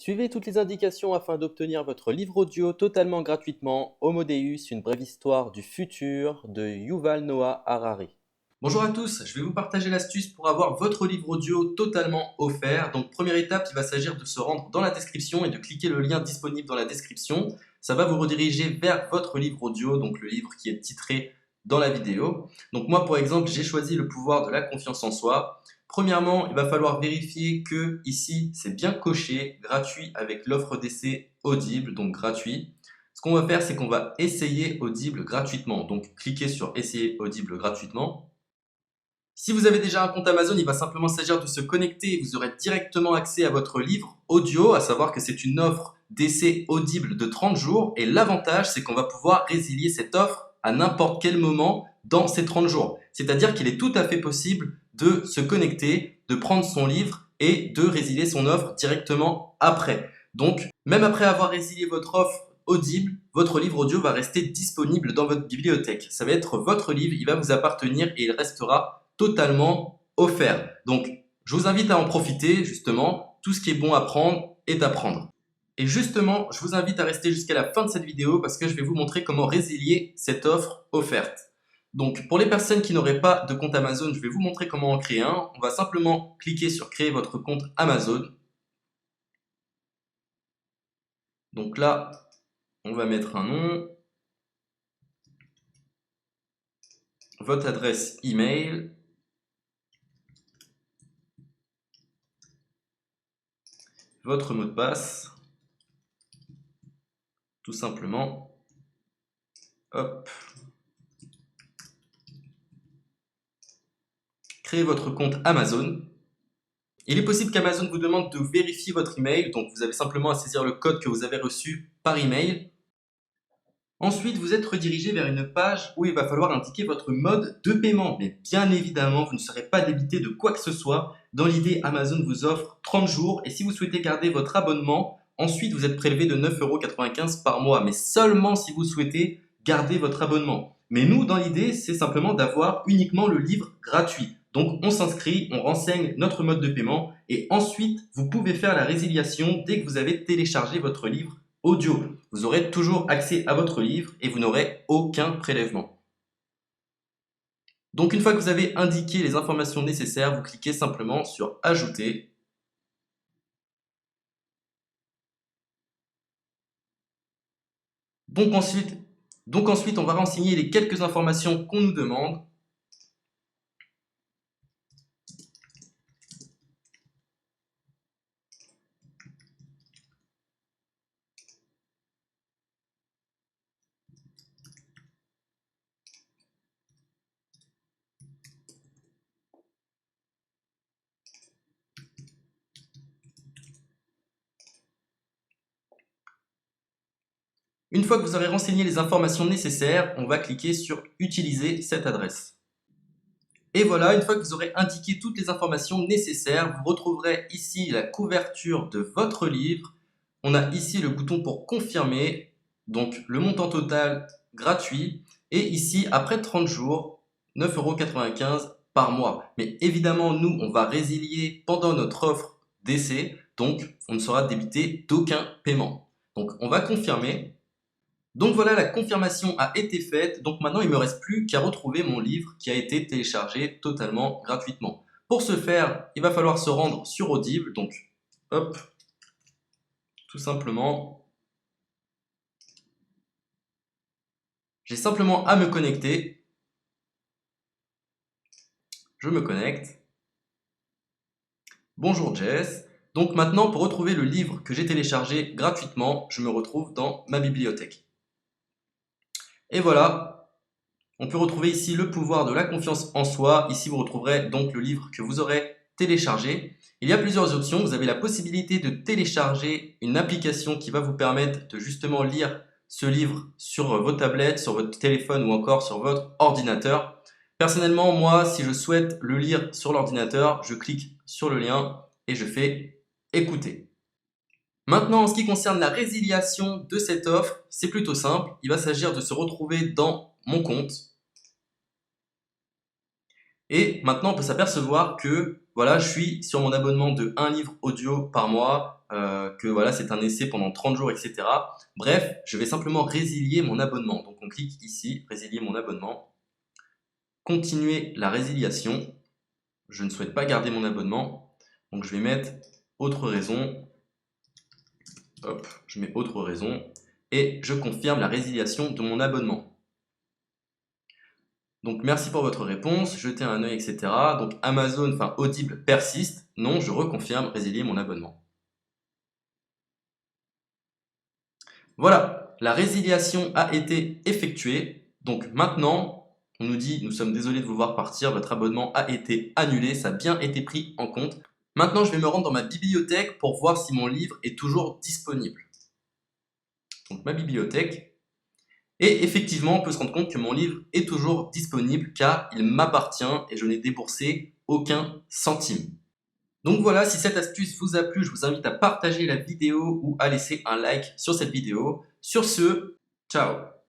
Suivez toutes les indications afin d'obtenir votre livre audio totalement gratuitement. Homo Deus, une brève histoire du futur de Yuval Noah Harari. Bonjour à tous, je vais vous partager l'astuce pour avoir votre livre audio totalement offert. Donc première étape, il va s'agir de se rendre dans la description et de cliquer le lien disponible dans la description. Ça va vous rediriger vers votre livre audio, donc le livre qui est titré dans la vidéo. Donc moi par exemple, j'ai choisi le pouvoir de la confiance en soi. Premièrement, il va falloir vérifier que ici c'est bien coché, gratuit avec l'offre d'essai Audible, donc gratuit. Ce qu'on va faire, c'est qu'on va essayer Audible gratuitement. Donc cliquez sur essayer Audible gratuitement. Si vous avez déjà un compte Amazon, il va simplement s'agir de se connecter et vous aurez directement accès à votre livre audio, à savoir que c'est une offre d'essai audible de 30 jours et l'avantage c'est qu'on va pouvoir résilier cette offre à n'importe quel moment dans ces 30 jours. C'est-à-dire qu'il est tout à fait possible de se connecter, de prendre son livre et de résilier son offre directement après. Donc, même après avoir résilié votre offre audible, votre livre audio va rester disponible dans votre bibliothèque. Ça va être votre livre, il va vous appartenir et il restera totalement offert. Donc, je vous invite à en profiter, justement. Tout ce qui est bon à prendre est à prendre. Et justement, je vous invite à rester jusqu'à la fin de cette vidéo parce que je vais vous montrer comment résilier cette offre offerte. Donc, pour les personnes qui n'auraient pas de compte Amazon, je vais vous montrer comment en créer un. On va simplement cliquer sur créer votre compte Amazon. Donc là, on va mettre un nom, votre adresse email, votre mot de passe, tout simplement. Hop. Créez votre compte Amazon. Il est possible qu'Amazon vous demande de vérifier votre email, donc vous avez simplement à saisir le code que vous avez reçu par email. Ensuite, vous êtes redirigé vers une page où il va falloir indiquer votre mode de paiement. Mais bien évidemment, vous ne serez pas débité de quoi que ce soit. Dans l'idée, Amazon vous offre 30 jours et si vous souhaitez garder votre abonnement, ensuite vous êtes prélevé de 9,95 € par mois, mais seulement si vous souhaitez garder votre abonnement. Mais nous, dans l'idée, c'est simplement d'avoir uniquement le livre gratuit. Donc on s'inscrit, on renseigne notre mode de paiement et ensuite vous pouvez faire la résiliation dès que vous avez téléchargé votre livre audio. Vous aurez toujours accès à votre livre et vous n'aurez aucun prélèvement. Donc une fois que vous avez indiqué les informations nécessaires, vous cliquez simplement sur Ajouter. Donc ensuite, on va renseigner les quelques informations qu'on nous demande. Une fois que vous aurez renseigné les informations nécessaires, on va cliquer sur Utiliser cette adresse. Et voilà, une fois que vous aurez indiqué toutes les informations nécessaires, vous retrouverez ici la couverture de votre livre. On a ici le bouton pour confirmer, donc le montant total gratuit. Et ici, après 30 jours, 9,95 € par mois. Mais évidemment, nous, on va résilier pendant notre offre d'essai, donc on ne sera débité d'aucun paiement. Donc on va confirmer. Donc voilà, la confirmation a été faite, donc maintenant il ne me reste plus qu'à retrouver mon livre qui a été téléchargé totalement gratuitement. Pour ce faire, il va falloir se rendre sur Audible, donc hop, tout simplement, j'ai simplement à me connecter, je me connecte, bonjour Jess, donc maintenant pour retrouver le livre que j'ai téléchargé gratuitement, je me retrouve dans ma bibliothèque. Et voilà, on peut retrouver ici le pouvoir de la confiance en soi. Ici, vous retrouverez donc le livre que vous aurez téléchargé. Il y a plusieurs options. Vous avez la possibilité de télécharger une application qui va vous permettre de justement lire ce livre sur vos tablettes, sur votre téléphone ou encore sur votre ordinateur. Personnellement, moi, si je souhaite le lire sur l'ordinateur, je clique sur le lien et je fais écouter. Maintenant, en ce qui concerne la résiliation de cette offre, c'est plutôt simple. Il va s'agir de se retrouver dans mon compte. Et maintenant, on peut s'apercevoir que voilà, je suis sur mon abonnement de 1 livre audio par mois. que voilà, c'est un essai pendant 30 jours, etc. Bref, je vais simplement résilier mon abonnement. Donc on clique ici, résilier mon abonnement, continuer la résiliation. Je ne souhaite pas garder mon abonnement, donc je vais mettre autre raison. Hop, je mets autre raison et je confirme la résiliation de mon abonnement. Donc merci pour votre réponse, jetez un œil, etc. Donc Amazon, enfin Audible persiste. Non, je reconfirme, résilier mon abonnement. Voilà, la résiliation a été effectuée. Donc maintenant, on nous dit, nous sommes désolés de vous voir partir, votre abonnement a été annulé, ça a bien été pris en compte. Maintenant, je vais me rendre dans ma bibliothèque pour voir si mon livre est toujours disponible. Donc ma bibliothèque. Et effectivement, on peut se rendre compte que mon livre est toujours disponible car il m'appartient et je n'ai déboursé aucun centime. Donc voilà, si cette astuce vous a plu, je vous invite à partager la vidéo ou à laisser un like sur cette vidéo. Sur ce, ciao!